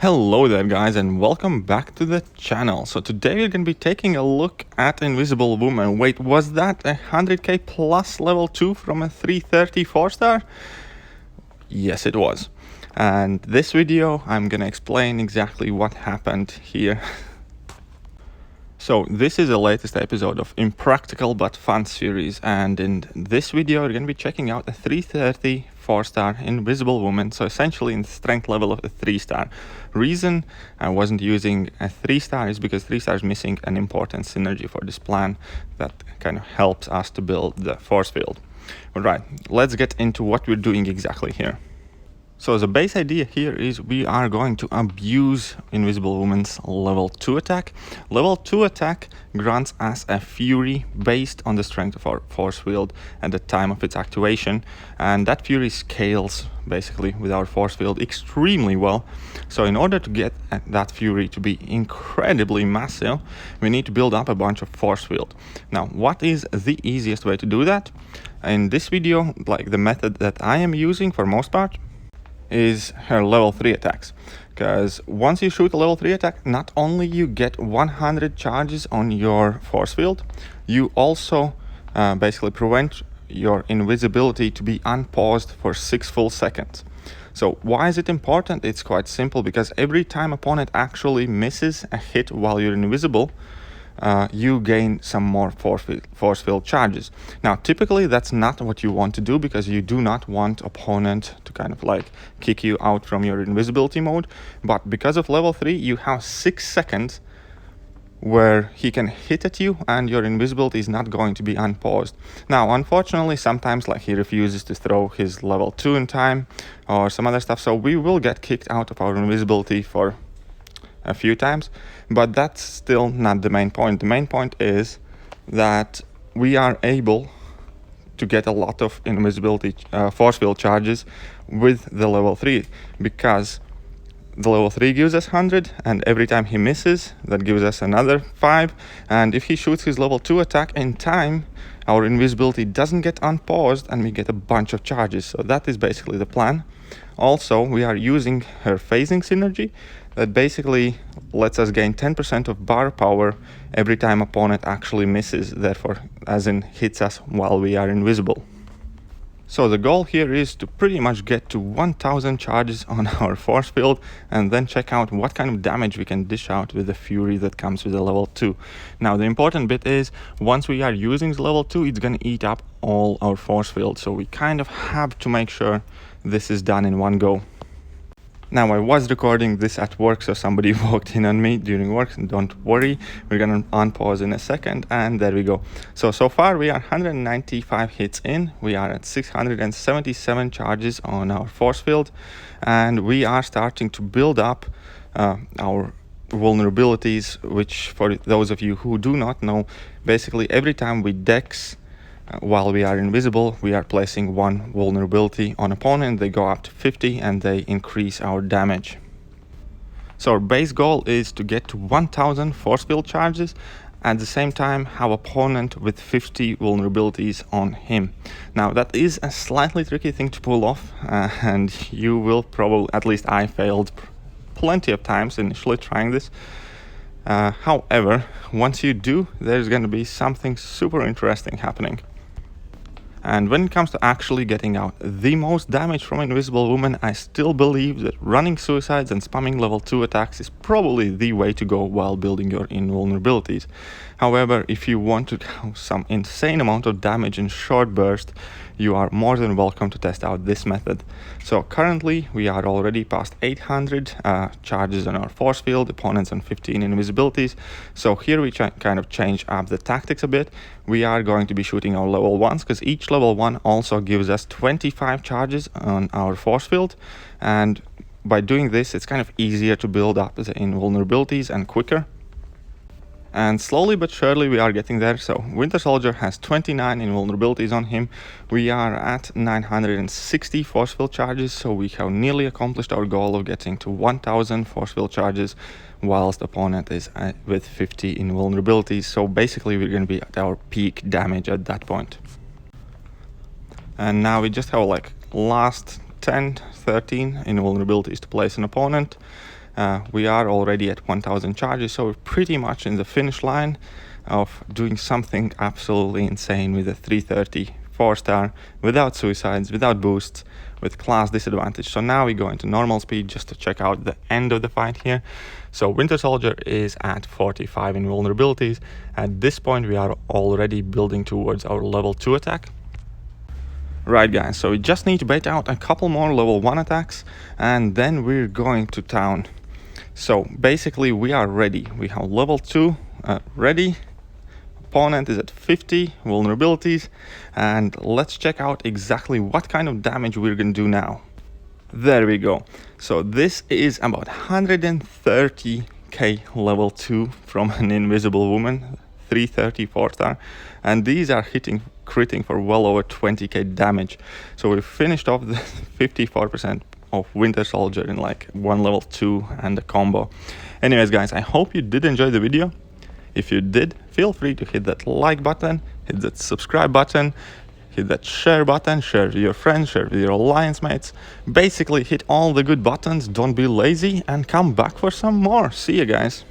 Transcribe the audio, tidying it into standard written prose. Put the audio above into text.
Hello there guys, and welcome back to the channel. So today we're going to be taking a look at Invisible Woman. Wait, was that a 100k plus level 2 from a 330 4-star? Yes, it was. And this video I'm going to explain exactly what happened here. So this is the latest episode of Impractical but Fun series, and in this video we're going to be checking out a 330 4-star Invisible Woman, so essentially in the strength level of a 3-star. Reason I wasn't using a 3-star is because 3-star is missing an important synergy for this plan that kind of helps us to build the force field. Alright, let's get into what we're doing exactly here. So the base idea here is we are going to abuse Invisible Woman's level 2 attack. Level 2 attack grants us a fury based on the strength of our force field at the time of its activation, and that fury scales basically with our force field extremely well. So in order to get that fury to be incredibly massive, we need to build up a bunch of force field. Now, what is the easiest way to do that? In this video, like the method that I am using for most part, is her level 3 attacks, because once you shoot a level 3 attack, not only you get 100 charges on your force field, you also basically prevent your invisibility to be unpaused for 6 full seconds. So why is it important? It's quite simple, because every time opponent actually misses a hit while you're invisible, you gain some more force field charges. Now, typically that's not what you want to do, because you do not want opponent to kind of like kick you out from your invisibility mode. But because of level 3, you have 6 seconds where he can hit at you and your invisibility is not going to be unpaused. Now, unfortunately, sometimes like he refuses to throw his level 2 in time or some other stuff, so we will get kicked out of our invisibility for a few times, but that's still not the main point. The main point is that we are able to get a lot of invisibility force field charges with the level 3, because the level 3 gives us 100, and every time he misses, that gives us another 5, and if he shoots his level 2 attack in time, our invisibility doesn't get unpaused and we get a bunch of charges. So that is basically the plan. Also, we are using her phasing synergy that basically lets us gain 10% of bar power every time opponent actually misses, therefore as in hits us while we are invisible. So the goal here is to pretty much get to 1000 charges on our force field, and then check out what kind of damage we can dish out with the fury that comes with the level 2. Now, the important bit is once we are using the level 2, it's going to eat up all our force field, so we kind of have to make sure this is done in one go. Now, I was recording this at work, so somebody walked in on me during work. Don't worry, we're gonna unpause in a second, and there we go. So far we are 195 hits in, we are at 677 charges on our force field, and we are starting to build up our vulnerabilities, which for those of you who do not know, basically every time we dex while we are invisible, we are placing one vulnerability on opponent. They go up to 50 and they increase our damage. So our base goal is to get to 1000 force field charges, at the same time have opponent with 50 vulnerabilities on him. Now, that is a slightly tricky thing to pull off, and you will probably, at least I failed plenty of times initially trying this. However, once you do, there's going to be something super interesting happening. And when it comes to actually getting out the most damage from Invisible Woman, I still believe that running suicides and spamming level 2 attacks is probably the way to go while building your invulnerabilities. However, if you want to have some insane amount of damage in short burst, you are more than welcome to test out this method. So currently we are already past 800 charges on our force field, opponents on 15 invisibilities. So here we kind of change up the tactics a bit. We are going to be shooting our level 1s, because each level 1 also gives us 25 charges on our force field, and by doing this it's kind of easier to build up the invulnerabilities and quicker. And slowly but surely we are getting there. So Winter Soldier has 29 invulnerabilities on him. We are at 960 force field charges, so we have nearly accomplished our goal of getting to 1000 force field charges, whilst opponent is with 50 invulnerabilities. So basically we're going to be at our peak damage at that point. And now we just have like last 10, 13 invulnerabilities to place an opponent. We are already at 1000 charges, so we're pretty much in the finish line of doing something absolutely insane with a 330 4-star, without suicides, without boosts, with class disadvantage. So now we go into normal speed just to check out the end of the fight here. So Winter Soldier is at 45 in vulnerabilities. At this point we are already building towards our level 2 attack. Right guys, so we just need to bait out a couple more level 1 attacks and then we're going to town. So basically we are ready. We have level 2 ready. Opponent is at 50 vulnerabilities, and let's check out exactly what kind of damage we're gonna do now. There we go. So this is about 130k level 2 from an Invisible Woman, 330 4-star, and these are critting for well over 20k damage. So we finished off the 54% of Winter Soldier in like one level 2 and a combo. Anyways guys, I hope you did enjoy the video. If you did, feel free to hit that like button, hit that subscribe button, hit that share button, share with your friends, share with your alliance mates. Basically hit all the good buttons, don't be lazy, and come back for some more. See you guys.